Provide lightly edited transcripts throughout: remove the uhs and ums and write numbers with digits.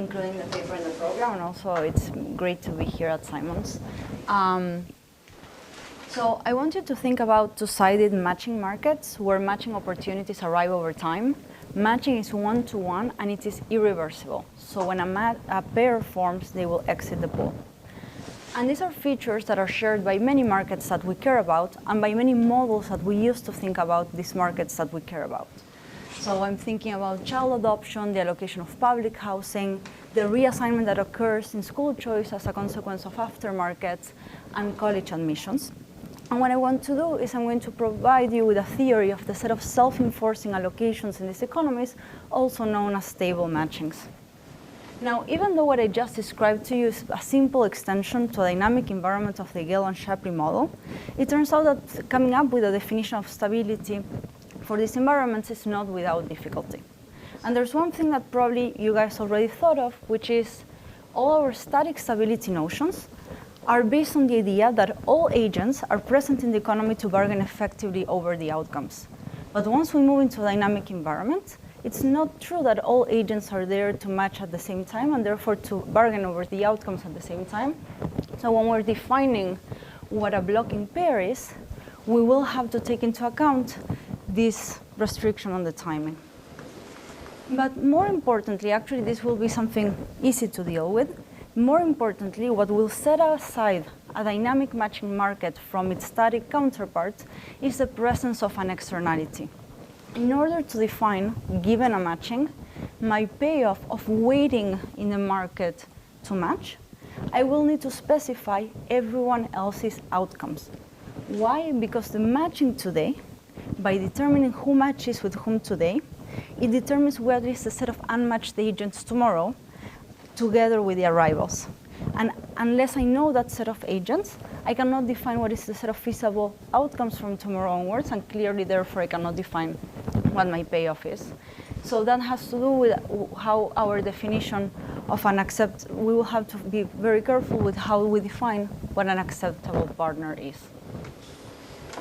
including the paper in the program, and also it's great to be here at Simon's. So I want you to think about two-sided matching markets where matching opportunities arrive over time. Matching is one-to-one, and it is irreversible. So when a pair forms, they will exit the pool. And these are features that are shared by many markets that we care about and by many models that we use to think about these markets that we care about. So I'm thinking about child adoption, the allocation of public housing, the reassignment that occurs in school choice as a consequence of aftermarkets, and college admissions. And what I want to do is I'm going to provide you with a theory of the set of self-enforcing allocations in these economies, also known as stable matchings. Now, even though what I just described to you is a simple extension to a dynamic environment of the Gale and Shapley model, it turns out that coming up with a definition of stability for these environments is not without difficulty. And there's one thing that probably you guys already thought of, which is all our static stability notions are based on the idea that all agents are present in the economy to bargain effectively over the outcomes. But once we move into a dynamic environment, it's not true that all agents are there to match at the same time and therefore to bargain over the outcomes at the same time. So when we're defining what a blocking pair is, we will have to take into account this restriction on the timing. But more importantly, actually this will be something easy to deal with. More importantly, what will set aside a dynamic matching market from its static counterpart is the presence of an externality. In order to define, given a matching, my payoff of waiting in the market to match, I will need to specify everyone else's outcomes. Why? Because the matching today, by determining who matches with whom today, it determines what is the set of unmatched agents tomorrow, together with the arrivals. And unless I know that set of agents, I cannot define what is the set of feasible outcomes from tomorrow onwards, and clearly, therefore, I cannot define what my payoff is. So that has to do with how our definition of an we will have to be very careful with how we define what an acceptable partner is.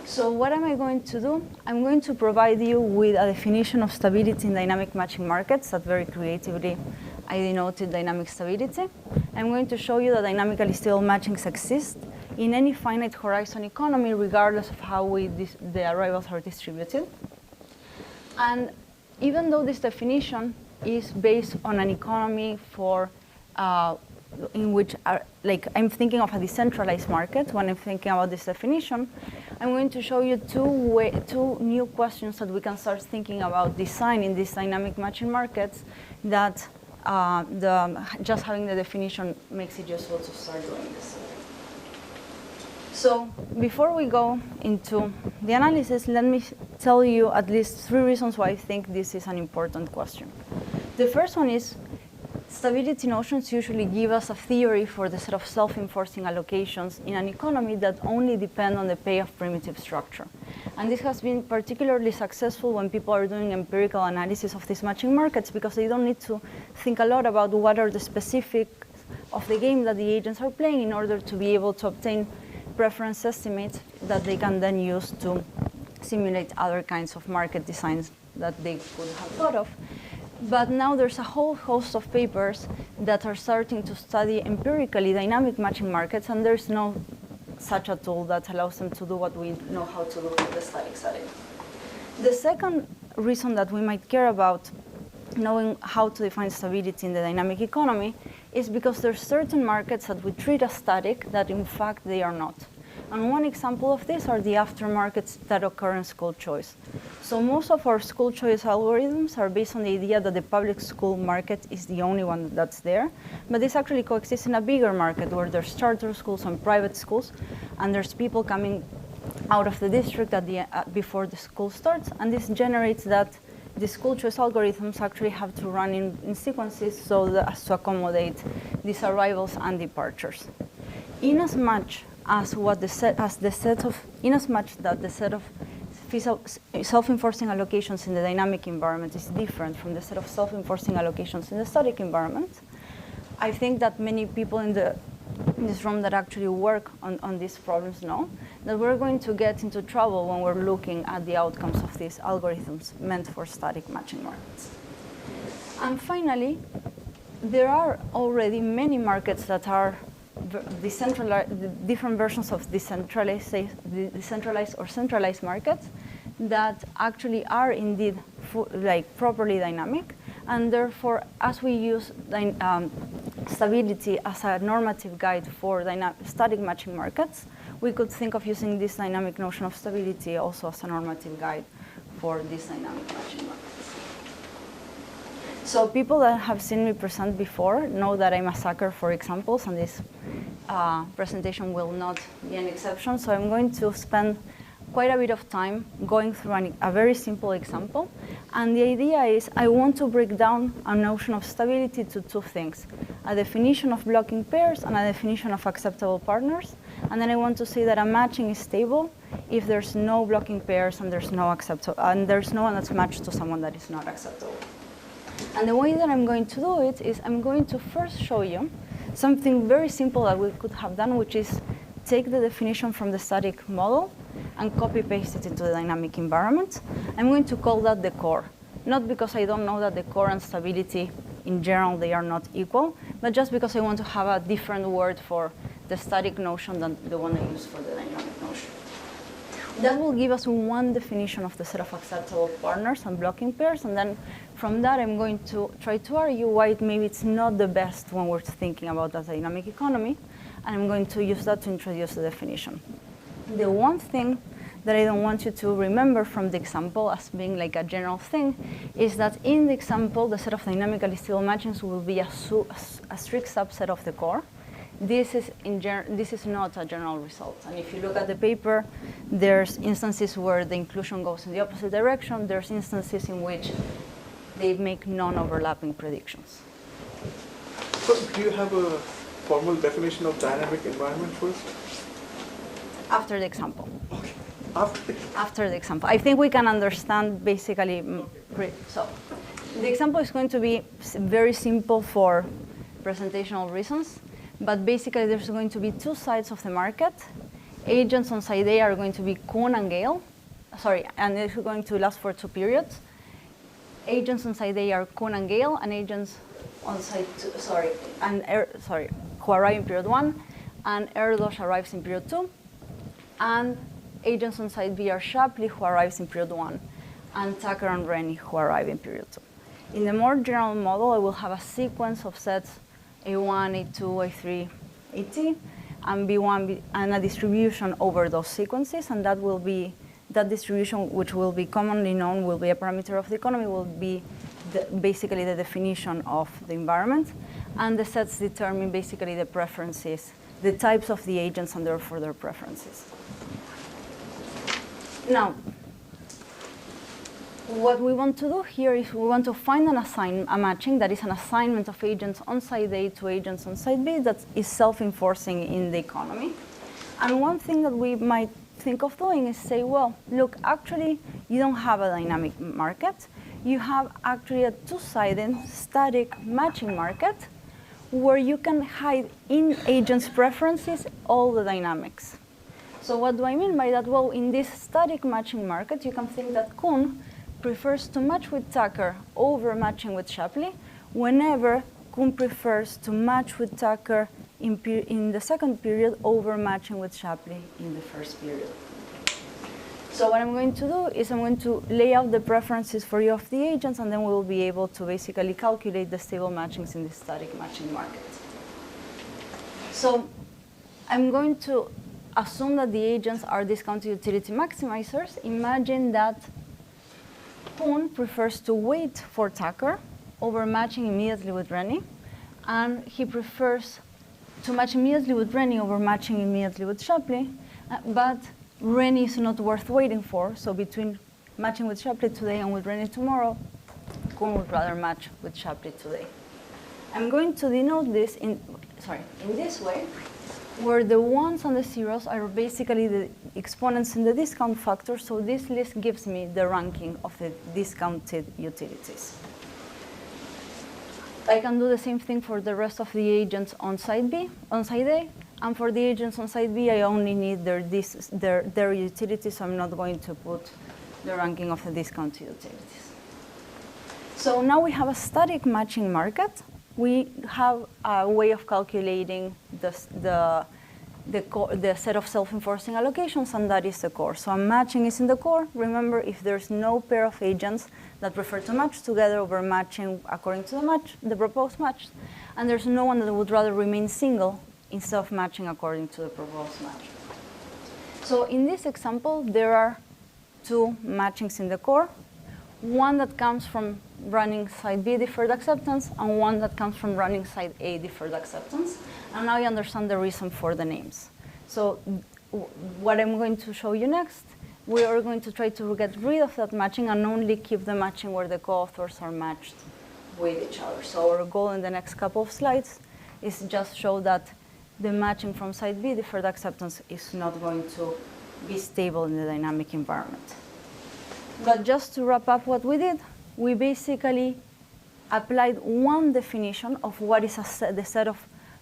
So what am I going to do? I'm going to provide you with a definition of stability in dynamic matching markets that very creatively I denoted dynamic stability. I'm going to show you that dynamically stable matchings exist in any finite horizon economy, regardless of how the arrivals are distributed. And even though this definition is based on an economy in which I'm thinking of a decentralized market when I'm thinking about this definition, I'm going to show you two new questions that we can start thinking about designing these dynamic matching markets that just having the definition makes it useful to start doing this. So before we go into the analysis, let me tell you at least 3 reasons why I think this is an important question. The first one is stability notions usually give us a theory for the set of self-enforcing allocations in an economy that only depend on the payoff primitive structure. And this has been particularly successful when people are doing empirical analysis of these matching markets, because they don't need to think a lot about what are the specifics of the game that the agents are playing in order to be able to obtain preference estimates that they can then use to simulate other kinds of market designs that they could have thought of. But now there's a whole host of papers that are starting to study empirically dynamic matching markets, and there's no such a tool that allows them to do what we know how to do with the static setting. The second reason that we might care about knowing how to define stability in the dynamic economy is because there's certain markets that we treat as static that in fact they are not. And one example of this are the aftermarkets that occur in school choice. So most of our school choice algorithms are based on the idea that the public school market is the only one that's there, but this actually coexists in a bigger market where there's charter schools and private schools, and there's people coming out of the district before the school starts, and this generates that the school choice algorithms actually have to run in sequences as to accommodate these arrivals and departures. Inasmuch that the set of self-enforcing allocations in the dynamic environment is different from the set of self-enforcing allocations in the static environment, I think that many people in this room that actually work on these problems know that we're going to get into trouble when we're looking at the outcomes of these algorithms meant for static matching markets. And finally, there are already many markets that are decentralized, different versions of decentralized or centralized markets that actually are indeed properly dynamic. And therefore, as we use stability as a normative guide for static matching markets, we could think of using this dynamic notion of stability also as a normative guide for these dynamic matching markets. So people that have seen me present before know that I'm a sucker for examples, and this presentation will not be an exception. So I'm going to spend quite a bit of time going through a very simple example. And the idea is I want to break down a notion of stability to two things: a definition of blocking pairs and a definition of acceptable partners. And then I want to say that a matching is stable if there's no blocking pairs and there's no one that's matched to someone that is not acceptable. And the way that I'm going to do it is I'm going to first show you something very simple that we could have done, which is take the definition from the static model and copy paste it into the dynamic environment. I'm going to call that the core, not because I don't know that the core and stability in general, they are not equal, but just because I want to have a different word for the static notion than the one I use for the dynamic notion. That will give us one definition of the set of acceptable partners and blocking pairs, and then from that I'm going to try to argue why maybe it's not the best when we're thinking about the dynamic economy, and I'm going to use that to introduce the definition. The one thing that I don't want you to remember from the example as being like a general thing is that in the example, the set of dynamically stable matchings will be a strict subset of the core. This is not a general result. And if you look at the paper, there's instances where the inclusion goes in the opposite direction. There's instances in which they make non-overlapping predictions. So do you have a formal definition of dynamic environment first? After the example. Okay. After the example. I think we can understand basically. So the example is going to be very simple for presentational reasons. But basically, there's going to be two sides of the market. Agents on side A are going to be Kuhn and Gale. And it's going to last for 2 periods. Agents on side A are Kuhn and Gale, and agents on side 2, who arrive in period 1, and Erdos arrives in period 2. And agents on side B are Shapley, who arrives in period 1, and Tucker and Rennie, who arrive in period 2. In the more general model, I will have a sequence of sets A1, A2, A3, AT, and B1, and a distribution over those sequences, and that distribution, which will be commonly known, will be a parameter of the economy, will be basically the definition of the environment, and the sets determine basically the preferences, the types of the agents, and therefore their preferences. Now, what we want to do here is we want to find a matching that is an assignment of agents on side A to agents on side B that is self-enforcing in the economy. And one thing that we might think of doing is say, well, look, actually, you don't have a dynamic market. You have actually a two-sided static matching market where you can hide in agents' preferences all the dynamics. So what do I mean by that? Well, in this static matching market, you can think that Kuhn prefers to match with Tucker over matching with Shapley whenever Kuhn prefers to match with Tucker in the second period over matching with Shapley in the first period. So what I'm going to do is I'm going to lay out the preferences for you of the agents, and then we'll be able to basically calculate the stable matchings in the static matching market. So I'm going to assume that the agents are discounted utility maximizers. Imagine that Kuhn prefers to wait for Tucker over matching immediately with Rennie, and he prefers to match immediately with Rennie over matching immediately with Shapley, but Rennie is not worth waiting for, so between matching with Shapley today and with Rennie tomorrow, Kuhn would rather match with Shapley today. I'm going to denote this in this way, where the ones and the zeros are basically the exponents in the discount factor, so this list gives me the ranking of the discounted utilities. I can do the same thing for the rest of the agents on side A, and for the agents on side B, I only need their utilities, so I'm not going to put the ranking of the discounted utilities. So now we have a static matching market we have a way of calculating the set of self-enforcing allocations, and that is the core. So a matching is in the core. Remember, if there's no pair of agents that prefer to match together, we're matching according to the proposed match, and there's no one that would rather remain single instead of matching according to the proposed match. So in this example, there are two matchings in the core, one that comes from running side B deferred acceptance, and one that comes from running side A deferred acceptance. And now you understand the reason for the names. So what I'm going to show you next, we are going to try to get rid of that matching and only keep the matching where the co-authors are matched with each other. So our goal in the next couple of slides is just show that the matching from side B deferred acceptance is not going to be stable in the dynamic environment. But just to wrap up what we did, we basically applied one definition of what is the set of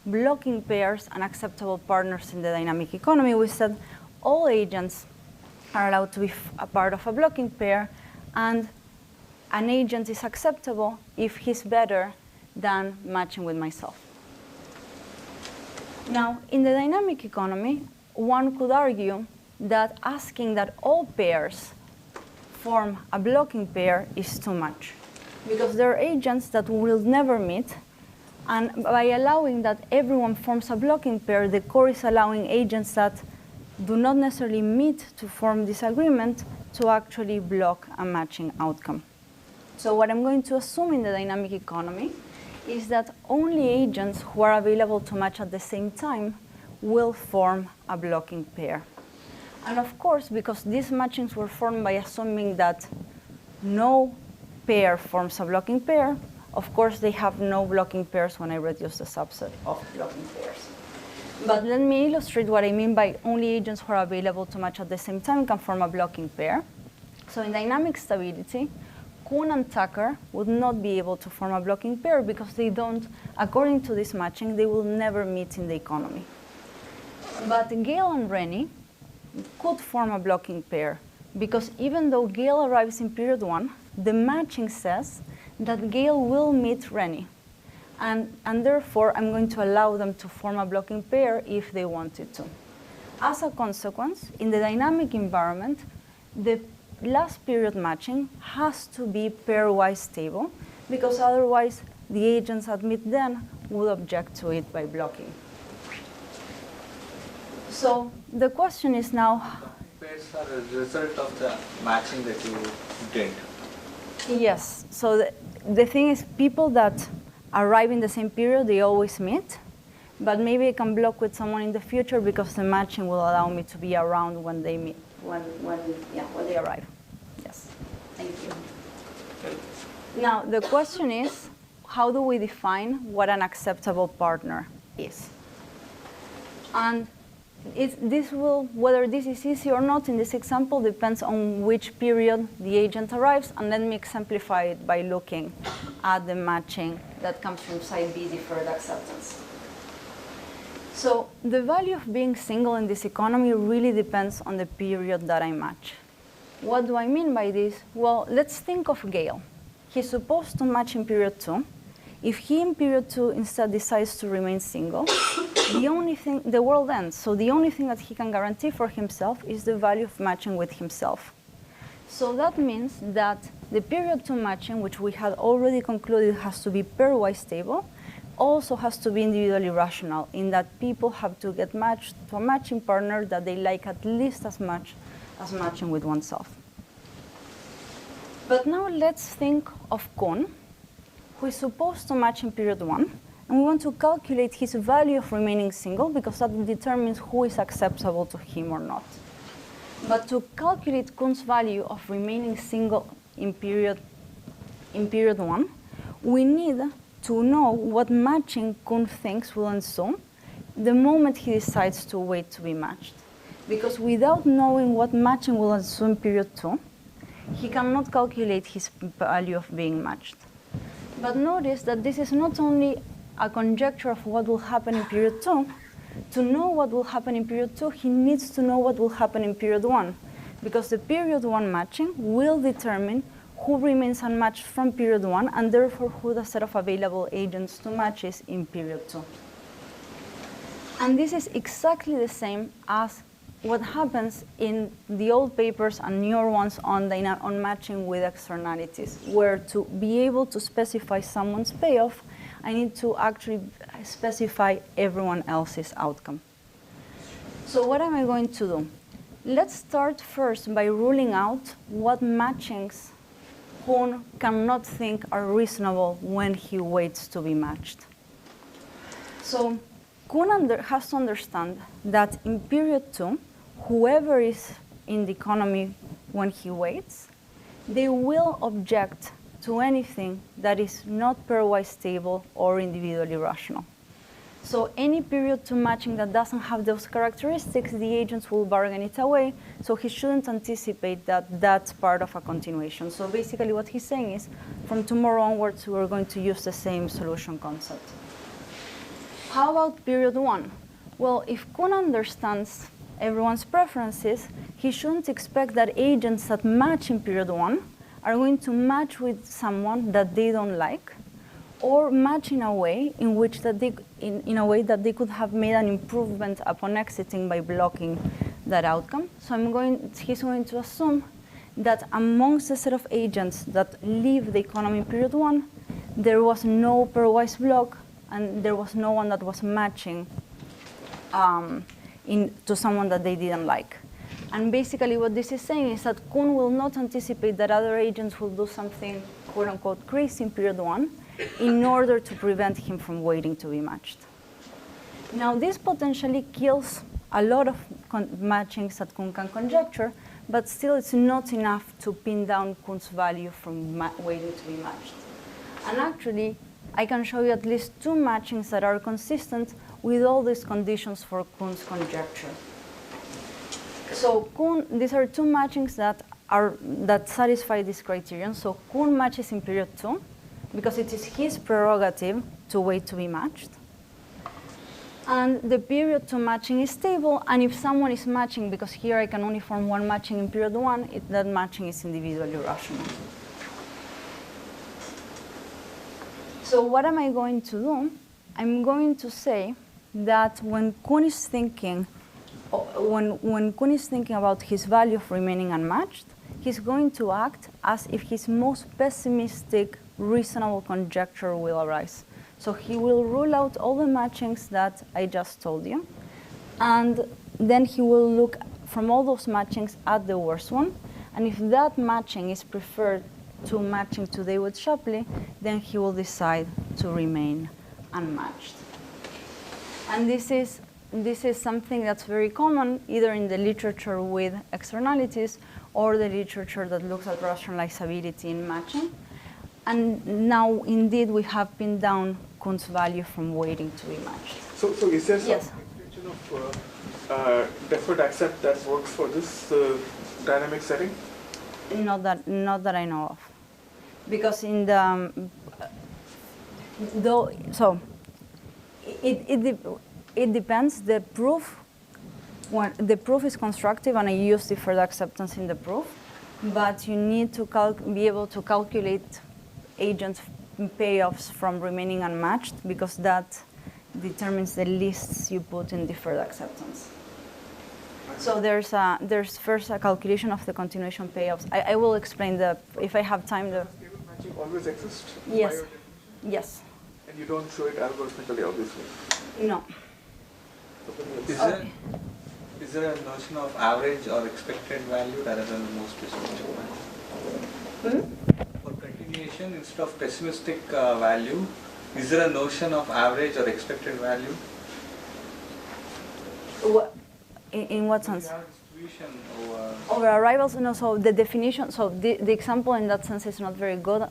blocking pairs and acceptable partners in the dynamic economy. We said all agents are allowed to be a part of a blocking pair, and an agent is acceptable if he's better than matching with myself. Now, in the dynamic economy, one could argue that asking that all pairs form a blocking pair is too much, because there are agents that will never meet, and by allowing that everyone forms a blocking pair, the core is allowing agents that do not necessarily meet to form this agreement to actually block a matching outcome. So what I'm going to assume in the dynamic economy is that only agents who are available to match at the same time will form a blocking pair. And of course, because these matchings were formed by assuming that no pair forms a blocking pair, of course, they have no blocking pairs when I reduce the subset of blocking pairs. But let me illustrate what I mean by only agents who are available to match at the same time can form a blocking pair. So in dynamic stability, Kuhn and Tucker would not be able to form a blocking pair because they don't, according to this matching, they will never meet in the economy. But Gale and Rennie could form a blocking pair because even though Gale arrives in period 1, the matching says that Gale will meet Rennie. And therefore, I'm going to allow them to form a blocking pair if they wanted to. As a consequence, in the dynamic environment, the last period matching has to be pairwise stable, because otherwise the agents admit then would object to it by blocking. So the question is now... Pairs are a result of the matching that you did. Yes. So the thing is, people that arrive in the same period, they always meet. But maybe I can block with someone in the future because the matching will allow me to be around when they meet, when they arrive. Yes. Thank you. Now, the question is, how do we define what an acceptable partner is? And whether this is easy or not in this example depends on which period the agent arrives, and let me exemplify it by looking at the matching that comes from side B deferred acceptance. So the value of being single in this economy really depends on the period that I match. What do I mean by this? Well, let's think of Gale. He's supposed to match in period 2. If he in period 2 instead decides to remain single, the world ends. So the only thing that he can guarantee for himself is the value of matching with himself. So that means that the period 2 matching, which we had already concluded has to be pairwise stable, also has to be individually rational, in that people have to get matched to a matching partner that they like at least as much as matching with oneself. But now let's think of Kuhn, who is supposed to match in period 1, and we want to calculate his value of remaining single because that determines who is acceptable to him or not. But to calculate Kuhn's value of remaining single in period 1, we need to know what matching Kuhn thinks will ensue the moment he decides to wait to be matched. Because without knowing what matching will ensue in period 2, he cannot calculate his value of being matched. But notice that this is not only a conjecture of what will happen in period 2. To know what will happen in period 2, he needs to know what will happen in period 1, because the period 1 matching will determine who remains unmatched from period 1, and therefore who the set of available agents to match is in period 2. And this is exactly the same as what happens in the old papers and newer ones on matching with externalities, where to be able to specify someone's payoff, I need to actually specify everyone else's outcome. So what am I going to do? Let's start first by ruling out what matchings Kuhn cannot think are reasonable when he waits to be matched. So Kuhn has to understand that in period 2, whoever is in the economy when he waits, they will object to anything that is not pairwise stable or individually rational. So any period 2 matching that doesn't have those characteristics, the agents will bargain it away, so he shouldn't anticipate that that's part of a continuation. So basically what he's saying is, from tomorrow onwards, we're going to use the same solution concept. How about period 1? Well, if Kuhn understands everyone's preferences, he shouldn't expect that agents that match in period 1 are going to match with someone that they don't like, or match in a way in which that they, in a way that they could have made an improvement upon exiting by blocking that outcome. So he's going to assume that amongst the set of agents that leave the economy in period 1, there was no pairwise block, and there was no one that was matching to someone that they didn't like. And basically what this is saying is that Kuhn will not anticipate that other agents will do something quote-unquote crazy in period 1 in order to prevent him from waiting to be matched. Now this potentially kills a lot of matchings that Kuhn can conjecture, but still it's not enough to pin down Kuhn's value from waiting to be matched. And actually, I can show you at least 2 matchings that are consistent with all these conditions for Kuhn's conjecture. So these are 2 matchings that satisfy this criterion. So Kuhn matches in period 2 because it is his prerogative to wait to be matched. And the period 2 matching is stable, and if someone is matching, because here I can only form 1 matching in period 1, that matching is individually rational. So what am I going to do? I'm going to say that when Kuhn is thinking about his value of remaining unmatched, he's going to act as if his most pessimistic reasonable conjecture will arise. So he will rule out all the matchings that I just told you, and then he will look from all those matchings at the worst one, and if that matching is preferred to matching today with Shapley, then he will decide to remain unmatched. And this is something that's very common either in the literature with externalities or the literature that looks at rationalizability in matching. And now, indeed, we have pinned down Kuhn's value from waiting to be matched. So is there some Yes. extension of deferred accept that works for this dynamic setting? Not that I know of, because in the it depends. The proof, when the proof is constructive, and I use deferred acceptance in the proof, but you need to be able to calculate agent payoffs from remaining unmatched, because that determines the lists you put in deferred acceptance. So there's first a calculation of the continuation payoffs. I will explain if I have time. Does stable matching always exist? Yes. By your definition? Yes. And you don't show it algorithmically, obviously. No. Is there a notion of average or expected value rather than the most pessimistic value? For continuation, instead of pessimistic value, is there a notion of average or expected value? What, in what sense? You have distribution Over arrivals, no. So the definition. So the example in that sense is not very good.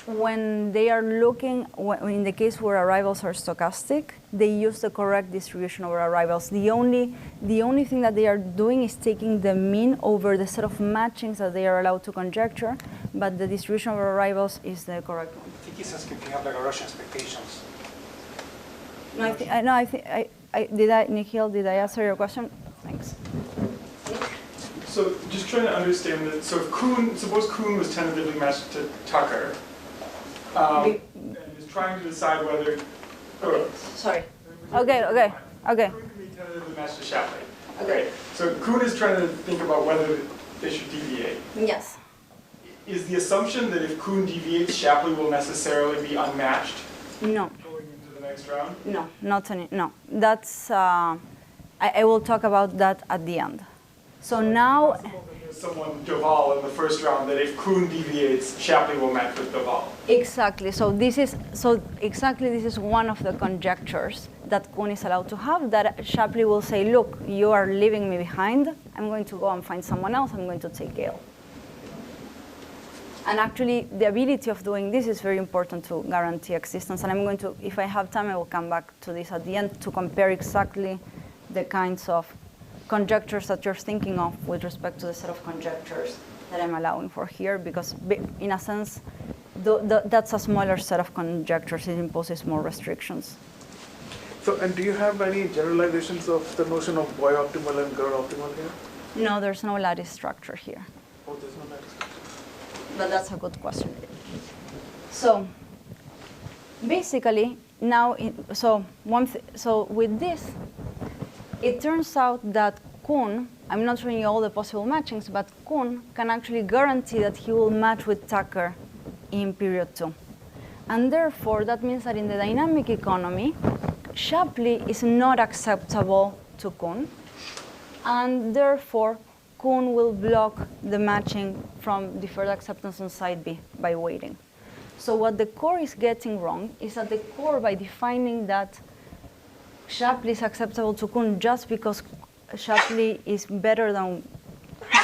When they are looking, in the case where arrivals are stochastic, they use the correct distribution over arrivals. The only thing that they are doing is taking the mean over the set of matchings that they are allowed to conjecture, but the distribution over arrivals is the correct one. I think he's asking if you have like a rush expectations. No, Nikhil, did I answer your question? Thanks. So So just trying to understand that. So if suppose Kuhn was tentatively matched to Tucker, and is trying to decide whether. Sorry. Okay. Kuhn can be tentatively matched to Shapley. Okay. So Kuhn is trying to think about whether they should deviate. Yes. Is the assumption that if Kuhn deviates, Shapley will necessarily be unmatched No. going into the next round? No, not any, no. That's, I will talk about that at the end. So now, Possible that there's someone, Doval, in the first round, that if Kuhn deviates, Shapley will match with Doval. exactly. So this is one of the conjectures that Kuhn is allowed to have, that Shapley will say, look, you are leaving me behind. I'm going to go and find someone else. I'm going to take Gale. And actually, the ability of doing this is very important to guarantee existence. And I'm going to, if I have time, I will come back to this at the end to compare exactly the kinds of conjectures that you're thinking of with respect to the set of conjectures that I'm allowing for here, because in a sense, that's a smaller set of conjectures. It imposes more restrictions. So, and do you have any generalizations of the notion of boy optimal and girl optimal here? No, there's no lattice structure here. Oh, there's no lattice structure. But that's a good question. So basically, now, so with this, it turns out that Kuhn, I'm not showing you all the possible matchings, but Kuhn can actually guarantee that he will match with Tucker in period 2. And therefore, that means that in the dynamic economy, Shapley is not acceptable to Kuhn, and therefore, Kuhn will block the matching from deferred acceptance on side B by waiting. So what the core is getting wrong is that the core, by defining that Shapley is acceptable to Kuhn just because Shapley is better than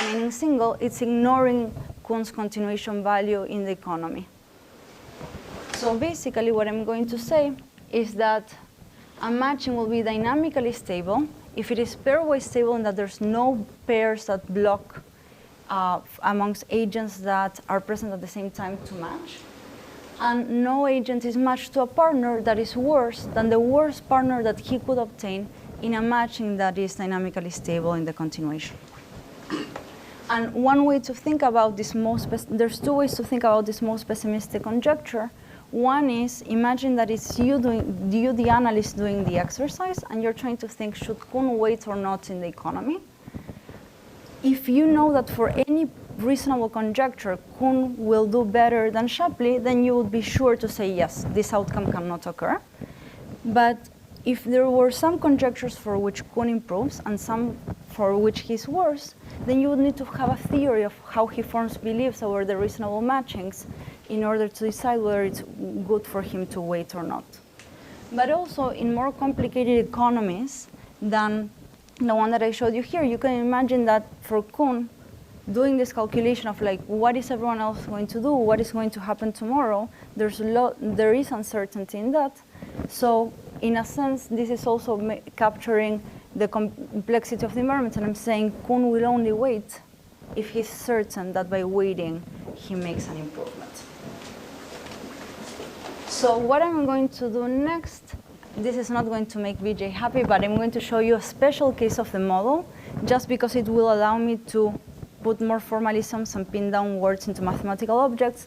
remaining single, it's ignoring Kuhn's continuation value in the economy. So basically what I'm going to say is that a matching will be dynamically stable if it is pairwise stable and that there's no pairs that block amongst agents that are present at the same time to match. And no agent is matched to a partner that is worse than the worst partner that he could obtain in a matching that is dynamically stable in the continuation. And one way to think about this there's two ways to think about this most pessimistic conjecture. One is, imagine that it's you, the analyst, doing the exercise, and you're trying to think, should Kuhn wait or not in the economy? If you know that for any reasonable conjecture, Kuhn will do better than Shapley, then you would be sure to say, yes, this outcome cannot occur. But if there were some conjectures for which Kuhn improves and some for which he's worse, then you would need to have a theory of how he forms beliefs over the reasonable matchings in order to decide whether it's good for him to wait or not. But also, in more complicated economies than the one that I showed you here, you can imagine that for Kuhn, doing this calculation of like, what is everyone else going to do? What is going to happen tomorrow? There is uncertainty in that. So in a sense, this is also capturing the complexity of the environment. And I'm saying Kuhn will only wait if he's certain that by waiting, he makes an improvement. So what I'm going to do next, this is not going to make Vijay happy, but I'm going to show you a special case of the model, just because it will allow me to put more formalisms and pin down words into mathematical objects.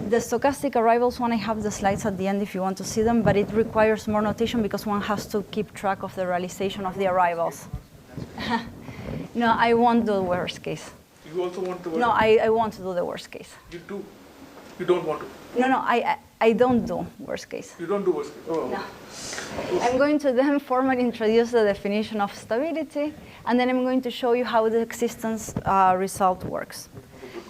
The stochastic arrivals one, I have the slides at the end if you want to see them, but it requires more notation because one has to keep track of the realization of the arrivals. No, I won't do the worst case. You also want to? No, I want to do the worst case. You do? You don't want to? No, I don't do worst case. You don't do worst case? Oh. No. I'm going to then formally introduce the definition of stability, and then I'm going to show you how the existence result works.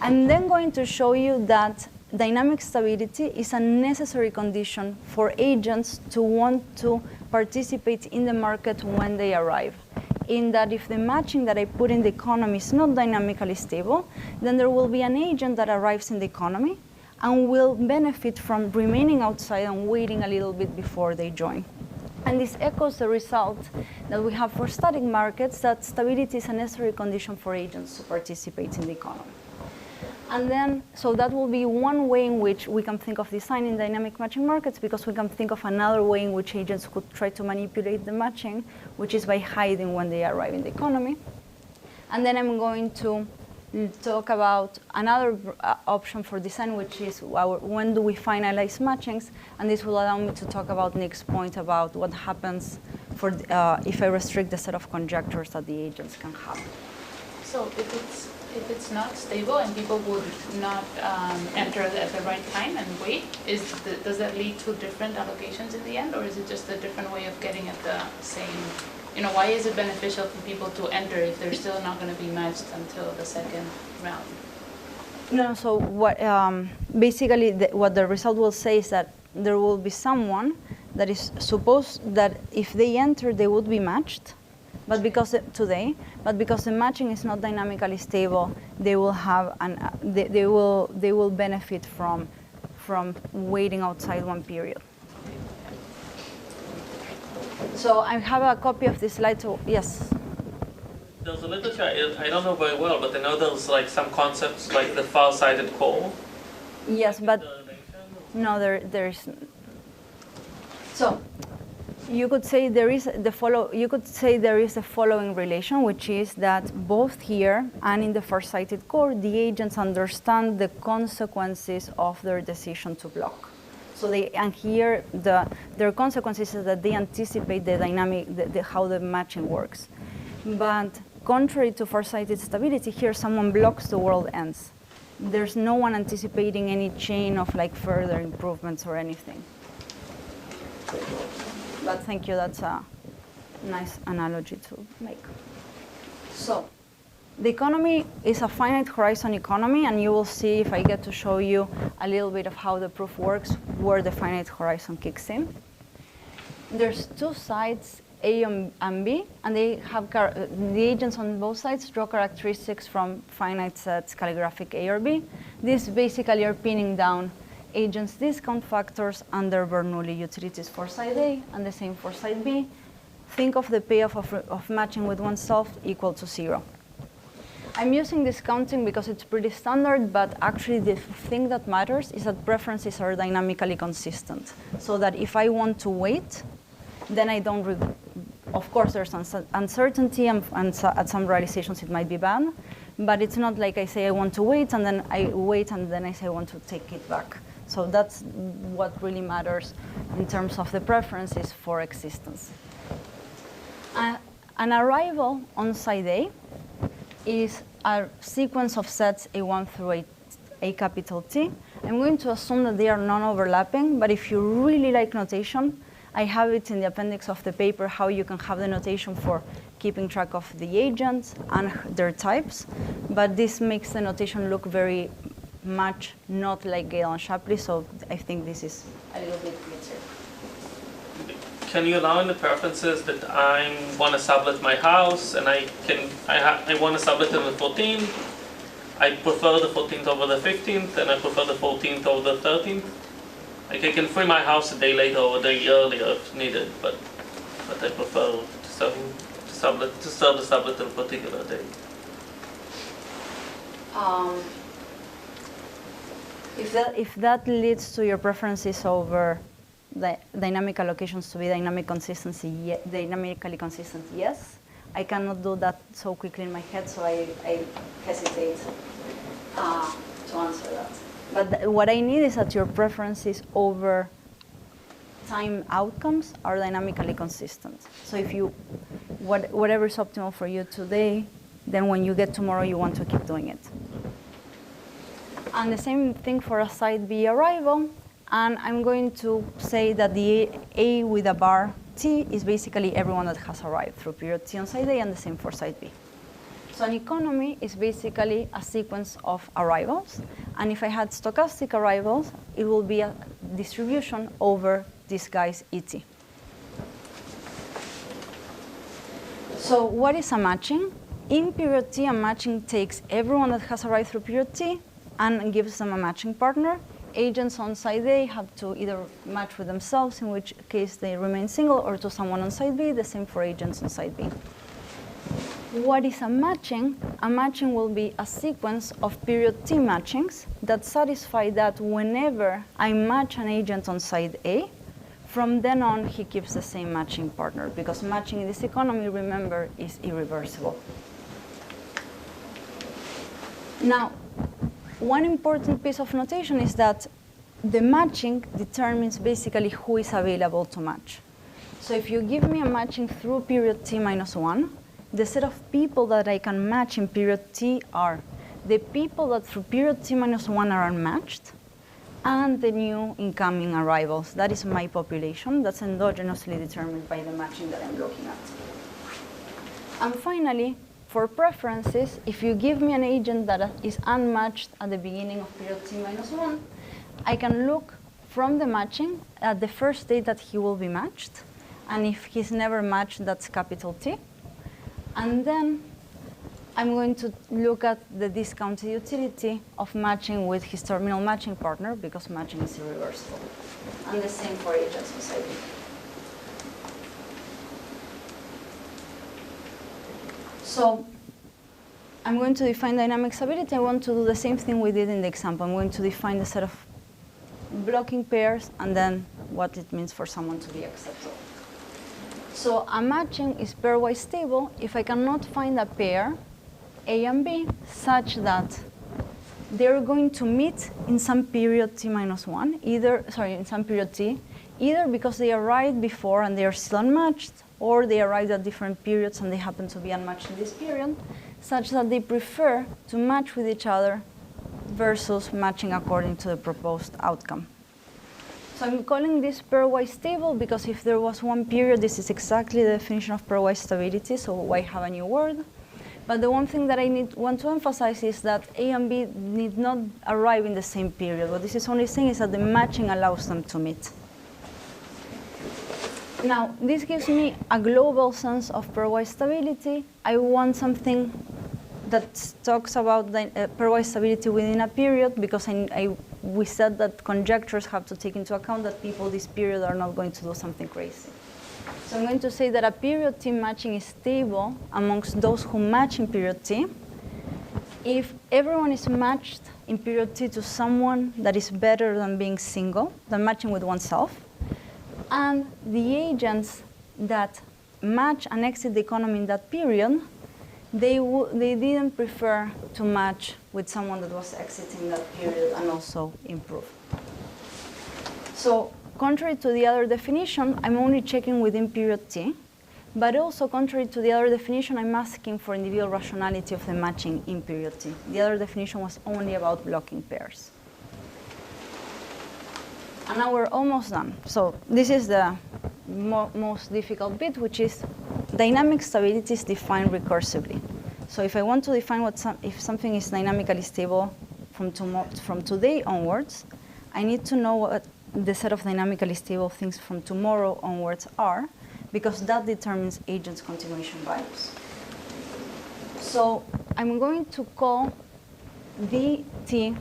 I'm then going to show you that dynamic stability is a necessary condition for agents to want to participate in the market when they arrive. In that if the matching that I put in the economy is not dynamically stable, then there will be an agent that arrives in the economy and will benefit from remaining outside and waiting a little bit before they join. And this echoes the result that we have for static markets, that stability is a necessary condition for agents to participate in the economy. And then, so that will be one way in which we can think of designing dynamic matching markets, because we can think of another way in which agents could try to manipulate the matching, which is by hiding when they arrive in the economy. And then I'm going to talk about another option for design, which is when do we finalize matchings, and this will allow me to talk about Nick's point about what happens for if I restrict the set of conjectures that the agents can have. So if it's not stable and people would not enter at the right time and wait, does that lead to different allocations in the end, or is it just a different way of getting at the same? Why is it beneficial for people to enter if they're still not going to be matched until the second round? No, so what basically what the result will say is that there will be someone that is supposed that if they enter they would be matched, but because the matching is not dynamically stable, they will have they will benefit from waiting outside one period. So I have a copy of this slide. So yes. There's a literature I don't know very well, but I know there's like some concepts like the far-sighted core. Yes, but no, there's. So you could say there is the following relation, which is that both here and in the far-sighted core, the agents understand the consequences of their decision to block. So their consequences is that they anticipate the dynamic, how the matching works. But contrary to far-sighted stability, here someone blocks, the world ends. There's no one anticipating any chain of like further improvements or anything. But thank you, that's a nice analogy to make. So the economy is a finite horizon economy, and you will see if I get to show you a little bit of how the proof works, where the finite horizon kicks in. There's two sides, A and B, and they have the agents on both sides draw characteristics from finite sets, calligraphic A or B. These basically are pinning down agents' discount factors under Bernoulli utilities for side A and the same for side B. Think of the payoff of matching with oneself equal to 0. I'm using discounting because it's pretty standard, but actually the thing that matters is that preferences are dynamically consistent. So that if I want to wait, then I don't, of course there's uncertainty and at some realizations it might be bad, but it's not like I say I want to wait and then I wait and then I say I want to take it back. So that's what really matters in terms of the preferences for existence. An arrival on side A is a sequence of sets A1 through A capital T. I'm going to assume that they are non-overlapping, but if you really like notation, I have it in the appendix of the paper how you can have the notation for keeping track of the agents and their types, but this makes the notation look very much not like Gale and Shapley, so I think this is a little bit clearer. Can you allow in the preferences that I want to sublet my house and I want to sublet on the 14th? I prefer the 14th over the 15th, and I prefer the 14th over the 13th. Like I can free my house a day later or a day earlier if needed, but I prefer to sell the sublet on a particular day. If that leads to your preferences over the dynamic allocations to be dynamically consistent, yes. I cannot do that so quickly in my head, so I hesitate to answer that. But what I need is that your preferences over time outcomes are dynamically consistent. So if whatever is optimal for you today, then when you get tomorrow, you want to keep doing it. And the same thing for a side B arrival. And I'm going to say that the A with a bar T is basically everyone that has arrived through period T on side A, and the same for side B. So an economy is basically a sequence of arrivals. And if I had stochastic arrivals, it will be a distribution over this guy's ET. So what is a matching? In period T, a matching takes everyone that has arrived through period T and gives them a matching partner. Agents on side A have to either match with themselves, in which case they remain single, or to someone on side B, the same for agents on side B. What is a matching? A matching will be a sequence of period T matchings that satisfy that whenever I match an agent on side A, from then on he keeps the same matching partner, because matching in this economy, remember, is irreversible. Now, one important piece of notation is that the matching determines basically who is available to match. So if you give me a matching through period t minus 1, the set of people that I can match in period t are the people that through period t minus 1 are unmatched, and the new incoming arrivals. That is my population. That's endogenously determined by the matching that I'm looking at. And finally, for preferences, if you give me an agent that is unmatched at the beginning of period t minus 1, I can look from the matching at the first state that he will be matched. And if he's never matched, that's capital T. And then I'm going to look at the discounted utility of matching with his terminal matching partner, because matching is irreversible. And the same for agents beside me. So I'm going to define dynamic stability. I want to do the same thing we did in the example. I'm going to define the set of blocking pairs and then what it means for someone to be acceptable. So a matching is pairwise stable if I cannot find a pair, A and B, such that they're going to meet in some period t minus 1, in some period t, either because they arrived before and they are still unmatched, or they arrived at different periods and they happen to be unmatched in this period, such that they prefer to match with each other versus matching according to the proposed outcome. So I'm calling this pairwise stable because if there was one period, this is exactly the definition of pairwise stability, so why have a new word? But the one thing that I want to emphasize is that A and B need not arrive in the same period. What this is only saying is that the matching allows them to meet. Now, this gives me a global sense of pairwise stability. I want something that talks about the pairwise stability within a period, because we said that conjectures have to take into account that people this period are not going to do something crazy. So I'm going to say that a period t matching is stable amongst those who match in period t if everyone is matched in period t to someone that is better than being single, than matching with oneself, and the agents that match and exit the economy in that period, they didn't prefer to match with someone that was exiting that period and also improve. So contrary to the other definition, I'm only checking within period t, but also contrary to the other definition, I'm asking for individual rationality of the matching in period t. The other definition was only about blocking pairs. And now we're almost done. So this is the most difficult bit, which is dynamic stability is defined recursively. So if I want to define if something is dynamically stable from today onwards, I need to know what the set of dynamically stable things from tomorrow onwards are, because that determines agents' continuation values. So I'm going to call DT,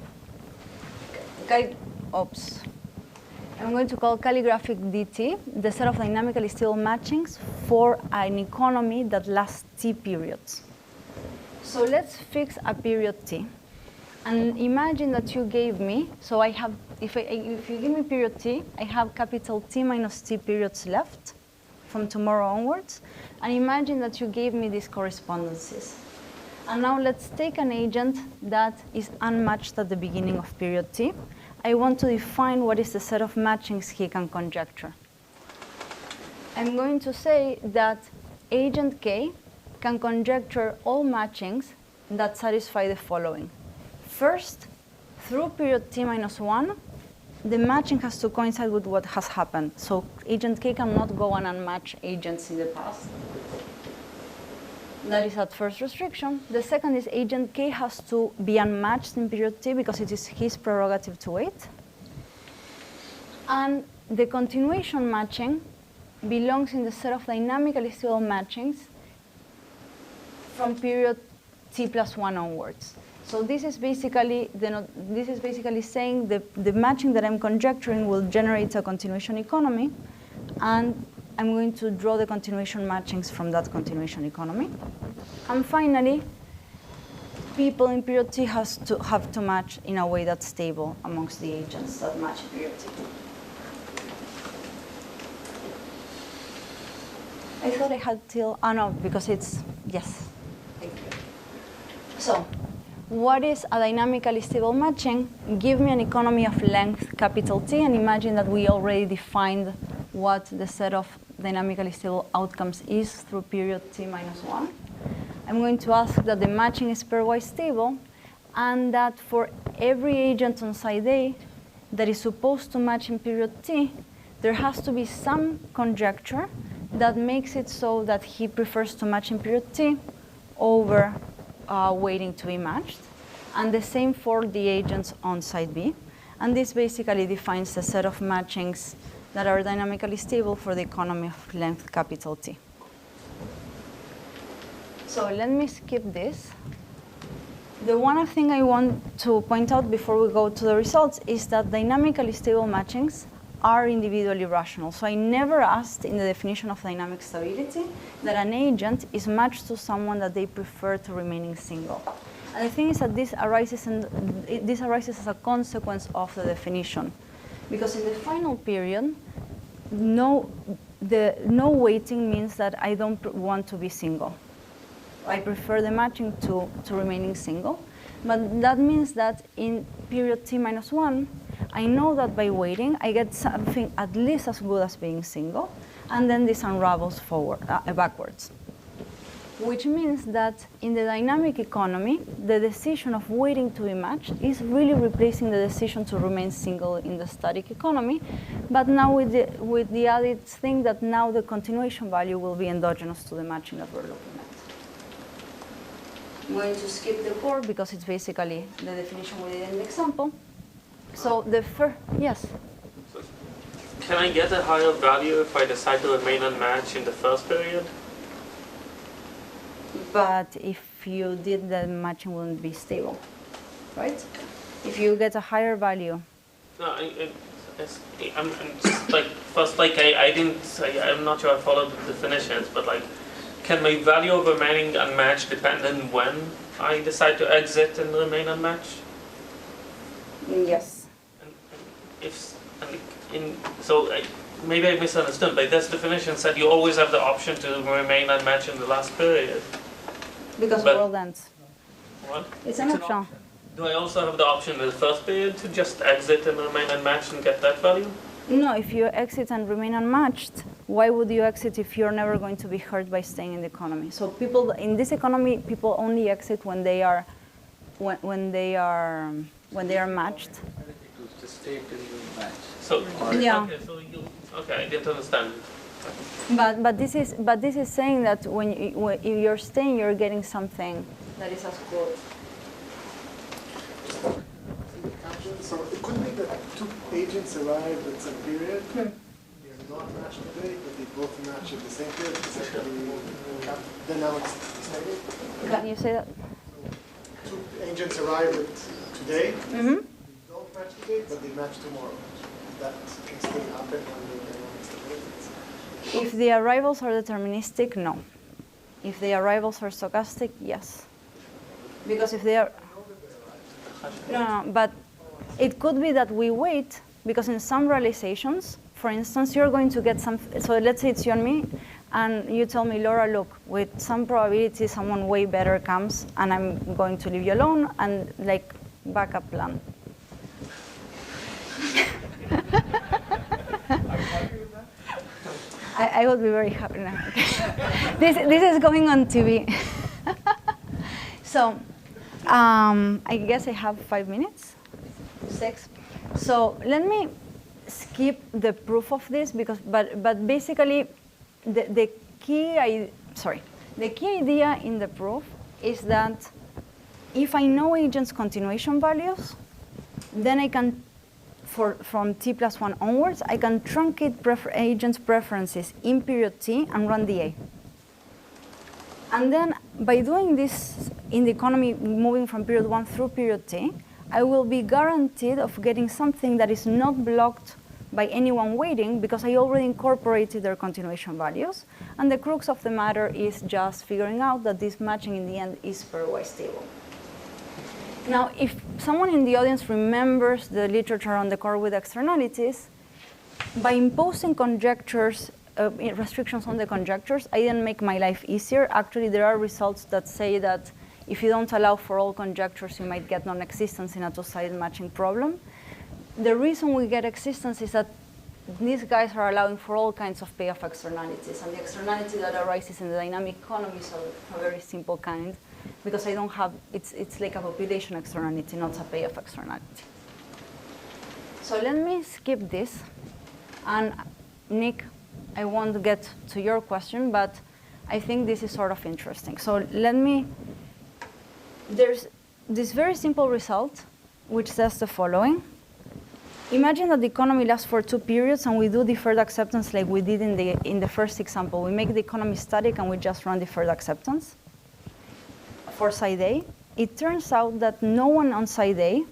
I'm going to call calligraphic DT the set of dynamically stable matchings for an economy that lasts T periods. So let's fix a period T. And imagine that you gave me, so I have, if you give me period T, I have capital T minus T periods left from tomorrow onwards. And imagine that you gave me these correspondences. And now let's take an agent that is unmatched at the beginning of period T. I want to define what is the set of matchings he can conjecture. I'm going to say that agent K can conjecture all matchings that satisfy the following. First, through period T minus 1, the matching has to coincide with what has happened. So agent K cannot go and unmatch agents in the past. That is that first restriction. The second is agent K has to be unmatched in period T because it is his prerogative to wait. And the continuation matching belongs in the set of dynamically stable matchings from period T plus 1 onwards. So this is basically saying the matching that I'm conjecturing will generate a continuation economy, and I'm going to draw the continuation matchings from that continuation economy. And finally, people in period T have to match in a way that's stable amongst the agents that match in period T. I thought I had till, no, because it's, yes. Thank you. So what is a dynamically stable matching? Give me an economy of length capital T, and imagine that we already defined what the set of dynamically stable outcomes is through period T minus 1. I'm going to ask that the matching is pairwise stable, and that for every agent on side A that is supposed to match in period T, there has to be some conjecture that makes it so that he prefers to match in period T over waiting to be matched. And the same for the agents on side B. And this basically defines the set of matchings that are dynamically stable for the economy of length capital T. So let me skip this. The one thing I want to point out before we go to the results is that dynamically stable matchings are individually rational. So I never asked in the definition of dynamic stability that an agent is matched to someone that they prefer to remaining single. And the thing is that this arises as a consequence of the definition. Because in the final period, no waiting means that I don't want to be single. I prefer the matching to remaining single. But that means that in period T minus 1, I know that by waiting, I get something at least as good as being single, and then this unravels backwards. Which means that in the dynamic economy, the decision of waiting to be matched is really replacing the decision to remain single in the static economy, but now with the added thing that now the continuation value will be endogenous to the matching that we're looking at. I'm going to skip the core because it's basically the definition we did in the example. So the first, yes? Can I get a higher value if I decide to remain unmatched in the first period? But if you did, the matching wouldn't be stable, right? If you get a higher value. No, I'm just like, first, like, I'm not sure I followed the definitions, but like, can my value of remaining unmatched depend on when I decide to exit and remain unmatched? Yes. Maybe I misunderstood, but this definition said you always have the option to remain unmatched in the last period. Because world ends. What? It's an option. Do I also have the option in the first period to just exit and remain unmatched and get that value? No, if you exit and remain unmatched, why would you exit if you're never going to be hurt by staying in the economy? So people in this economy, people only exit when they are matched. To stay till you match. So yeah. Okay, I didn't understand. But this is saying that if you're staying, you're getting something that is as good. So it could be that two agents arrive at some period. They're not matched today, but they both match at the same period. It's actually dynamic stable. Can you say that? So two agents arrive at today. Mm-hmm. They don't match today, but they match tomorrow. That can still happen under dynamic stability. If the arrivals are deterministic, no. If the arrivals are stochastic, yes. Because if they are... No, but it could be that we wait, because in some realizations, for instance, you're going to get some... So let's say it's you and me, and you tell me, Laura, look, with some probability someone way better comes, and I'm going to leave you alone, and like backup plan. I would be very happy now. This is going on TV. So I guess I have 5 minutes, 6. So let me skip the proof of this but basically the key idea in the proof is that if I know agents' continuation values, then I can, from t plus 1 onwards, I can truncate agents' preferences in period t and run the A. And then by doing this in the economy, moving from period 1 through period t, I will be guaranteed of getting something that is not blocked by anyone waiting, because I already incorporated their continuation values. And the crux of the matter is just figuring out that this matching in the end is pairwise stable. Now, if someone in the audience remembers the literature on the core with externalities, by imposing conjectures, restrictions on the conjectures, I didn't make my life easier. Actually, there are results that say that if you don't allow for all conjectures, you might get non-existence in a two-sided matching problem. The reason we get existence is that these guys are allowing for all kinds of payoff externalities, and the externality that arises in the dynamic economy is a very simple kind, because I don't have, it's like a population externality, not a payoff externality. So let me skip this, and Nick, I won't get to your question, but I think this is sort of interesting. So there's this very simple result, which says the following. Imagine that the economy lasts for 2 periods, and we do deferred acceptance like we did in the first example. We make the economy static, and we just run deferred acceptance for side A. It turns out that no one on side A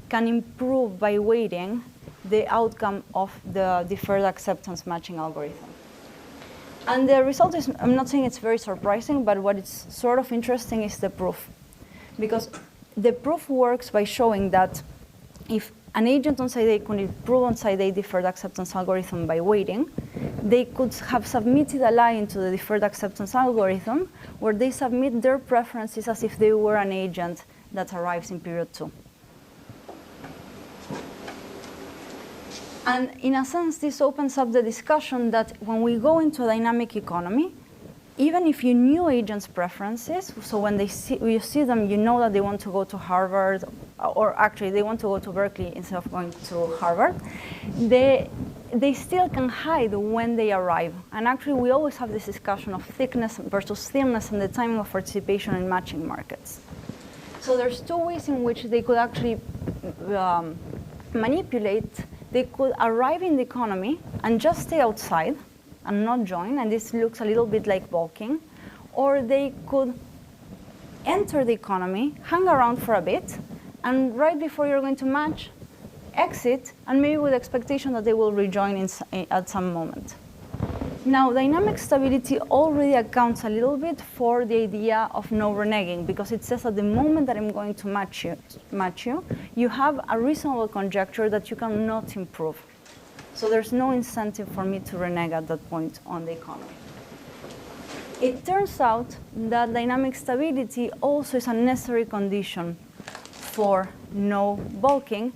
can improve by waiting the outcome of the deferred acceptance matching algorithm. And the result is, I'm not saying it's very surprising, but what is sort of interesting is the proof. Because the proof works by showing that if an agent on side A could improve on side A deferred acceptance algorithm by waiting, they could have submitted a line to the deferred acceptance algorithm where they submit their preferences as if they were an agent that arrives in period 2. And in a sense, this opens up the discussion that when we go into a dynamic economy, even if you knew agents' preferences, so when you see them, you know that they want to go to Harvard, or actually they want to go to Berkeley instead of going to Harvard, they still can hide when they arrive. And actually, we always have this discussion of thickness versus thinness and the timing of participation in matching markets. So there's 2 ways in which they could actually manipulate. They could arrive in the economy and just stay outside and not join, and this looks a little bit like bulking. Or they could enter the economy, hang around for a bit, and right before you're going to match, exit, and maybe with expectation that they will rejoin at some moment. Now, dynamic stability already accounts a little bit for the idea of no reneging, because it says at the moment that I'm going to match you, you have a reasonable conjecture that you cannot improve. So there's no incentive for me to renege at that point on the economy. It turns out that dynamic stability also is a necessary condition for no bulking,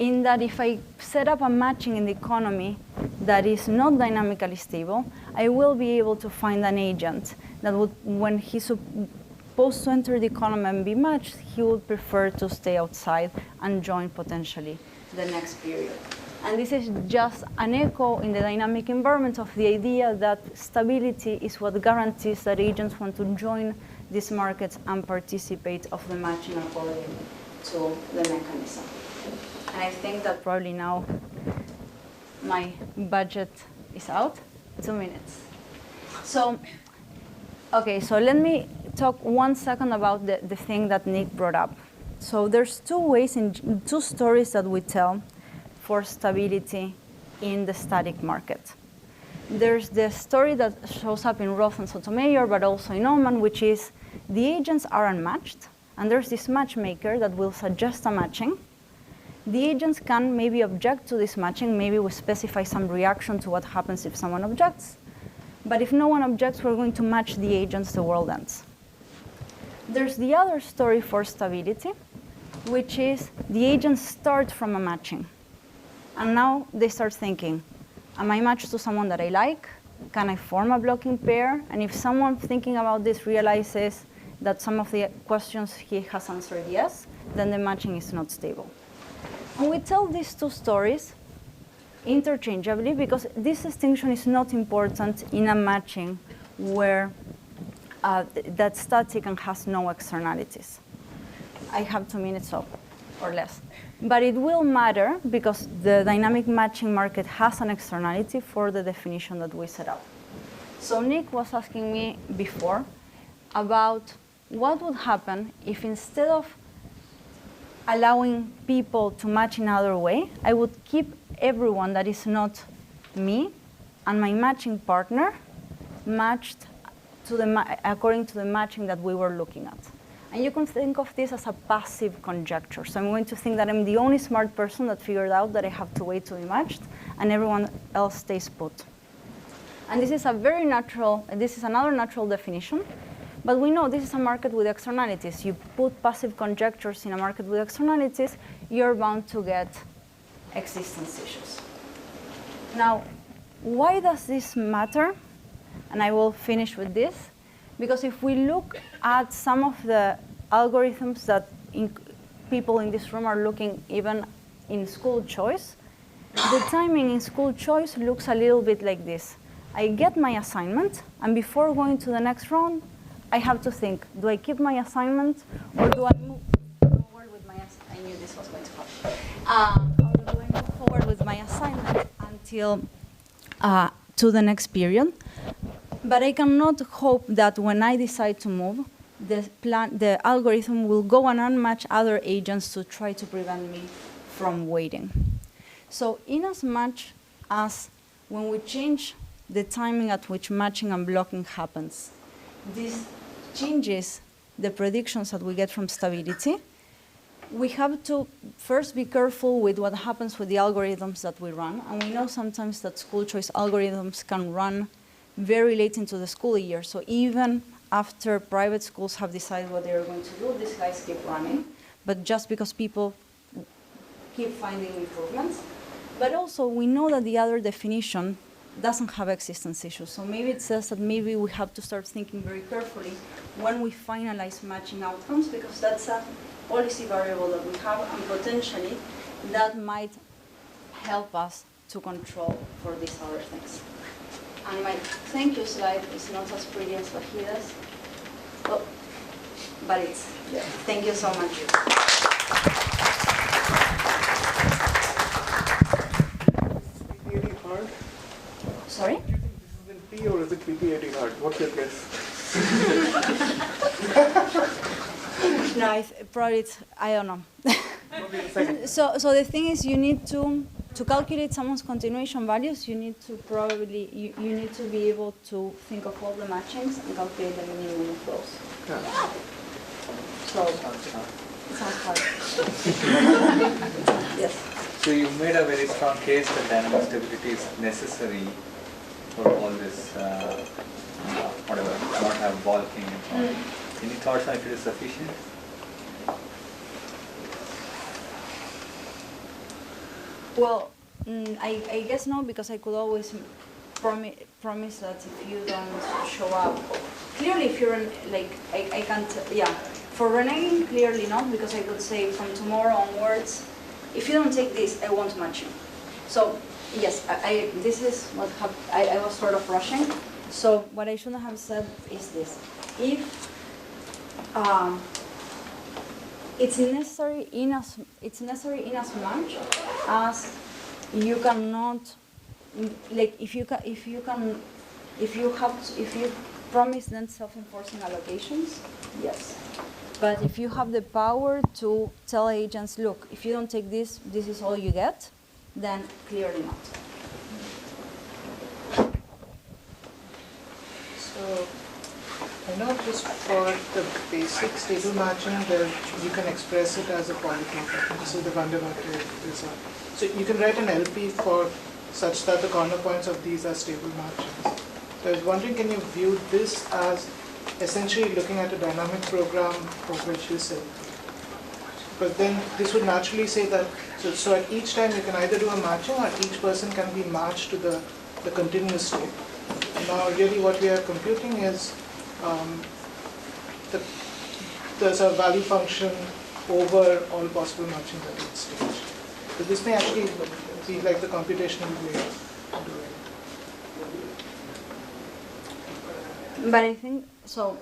in that if I set up a matching in the economy that is not dynamically stable, I will be able to find an agent that would, when he's supposed to enter the economy and be matched, he would prefer to stay outside and join potentially the next period. And this is just an echo in the dynamic environment of the idea that stability is what guarantees that agents want to join these markets and participate of the matching according to the mechanism. And I think that probably now my budget is out. 2 minutes. So, okay, so let me talk 1 second about the thing that Nick brought up. So there's 2 ways, 2 stories that we tell for stability in the static market. There's the story that shows up in Roth and Sotomayor, but also in Oman, which is the agents are unmatched, and there's this matchmaker that will suggest a matching. The agents can maybe object to this matching. Maybe we specify some reaction to what happens if someone objects. But if no one objects, we're going to match the agents, the world ends. There's the other story for stability, which is the agents start from a matching. And now they start thinking, am I matched to someone that I like? Can I form a blocking pair? And if someone thinking about this realizes that some of the questions he has answered yes, then the matching is not stable. And we tell these 2 stories interchangeably because this distinction is not important in a matching where that's static and has no externalities. I have 2 minutes up or less. But it will matter because the dynamic matching market has an externality for the definition that we set up. So Nick was asking me before about what would happen if instead of allowing people to match in another way, I would keep everyone that is not me and my matching partner matched to according to the matching that we were looking at. And you can think of this as a passive conjecture. So I'm going to think that I'm the only smart person that figured out that I have to wait to be matched, and everyone else stays put. And this is a very natural, this is another natural definition, But we know this is a market with externalities. You put passive conjectures in a market with externalities, you're bound to get existence issues. Now, why does this matter? And I will finish with this. Because if we look at some of the algorithms that people in this room are looking even in school choice, the timing in school choice looks a little bit like this. I get my assignment, and before going to the next round, I have to think, do I keep my assignment, or do I move forward with my assignment? I knew this was going to happen. Or do I move forward with my assignment until to the next period? But I cannot hope that when I decide to move, the algorithm will go and unmatch other agents to try to prevent me from waiting. So in as much as when we change the timing at which matching and blocking happens, this changes the predictions that we get from stability, we have to first be careful with what happens with the algorithms that we run. And we know sometimes that school choice algorithms can run very late into the school year. So even after private schools have decided what they're going to do, these guys keep running. But just because people keep finding improvements. But also, we know that the other definition doesn't have existence issues. So maybe it says that maybe we have to start thinking very carefully when we finalize matching outcomes, because that's a policy variable that we have, and potentially that might help us to control for these other things. And my thank you slide is not as pretty as Vahida's, but it's, yeah. Thank you so much. Hard? Sorry? Do you think this is in P or is it PPAD hard? What's your guess? No, probably it's, I don't know. So the thing is, you need to calculate someone's continuation values, you need to probably, you need to be able to think of all the matchings and calculate the minimum of those. Yeah. So, it sounds hard. Yes. So you made a very strong case that dynamic stability is necessary for all this, whatever, not have balking and so on. Any thoughts on if it is sufficient? Well, I guess no, because I could always promise that if you don't show up, clearly if you're like, I can't, yeah. For reneging, clearly not, because I could say from tomorrow onwards, if you don't take this, I won't match you. So yes, this is what happened. I was sort of rushing. So what I shouldn't have said is this: if it's necessary in as much as you cannot, like if you promise then self-enforcing allocations, yes. But if you have the power to tell agents, look, if you don't take this, this is all you get, then clearly not. So I know just for the basic stable matching, you can express it as a polynomial. This is the van der Waals result. So you can write an LP for such that the corner points of these are stable matchings. So I was wondering, can you view this as essentially looking at a dynamic program of which you said? Because then this would naturally say that, so at each time you can either do a matching or each person can be matched to the continuous state. Now really what we are computing is there's a value function over all possible matchings at each stage. So this may actually be like the computational way of doing it. But I think so.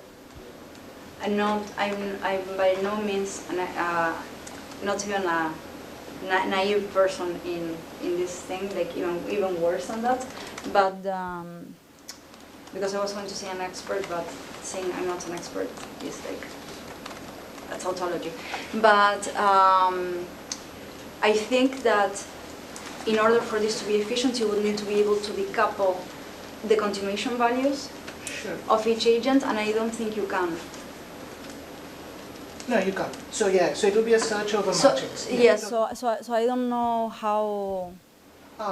I'm by no means not even a naive person in this thing. Like even worse than that. But because I was going to say an expert, but saying I'm not an expert is like a tautology. But I think that in order for this to be efficient, you would need to be able to decouple the continuation values of each agent, and I don't think you can. No, you can't. So yeah, so it will be a search over matchings. Yes, so I don't know how.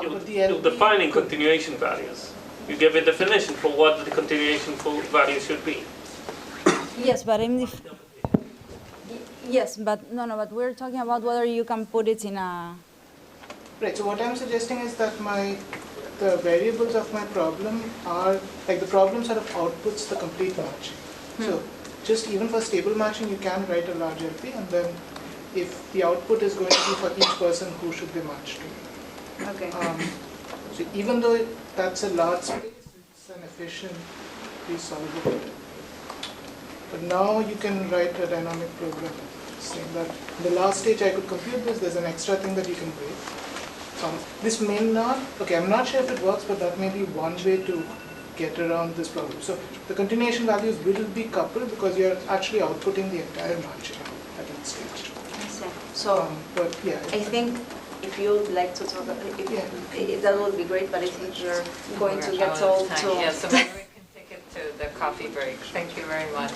You're defining continuation values. You give a definition for what the continuation value should be. Yes, but yes, but no, but we're talking about whether you can put it in a. Right, so what I'm suggesting is that the variables of my problem are, like the problem sort of outputs the complete matching. So just even for stable matching, you can write a large LP, and then if the output is going to be for each person who should be matched to. Okay. So even though that's a large space, it's an efficiently solvable. But now you can write a dynamic program saying that in the last stage I could compute this, there's an extra thing that you can break. This may not, okay, I'm not sure if it works, but that may be one way to get around this problem. So the continuation values will be coupled because you're actually outputting the entire matching at each stage. I see. So, but yeah. I think if you'd like to talk, that would be great, but I think you're going to get told to. Yeah, so maybe we can take it to the coffee break. Thank you very much.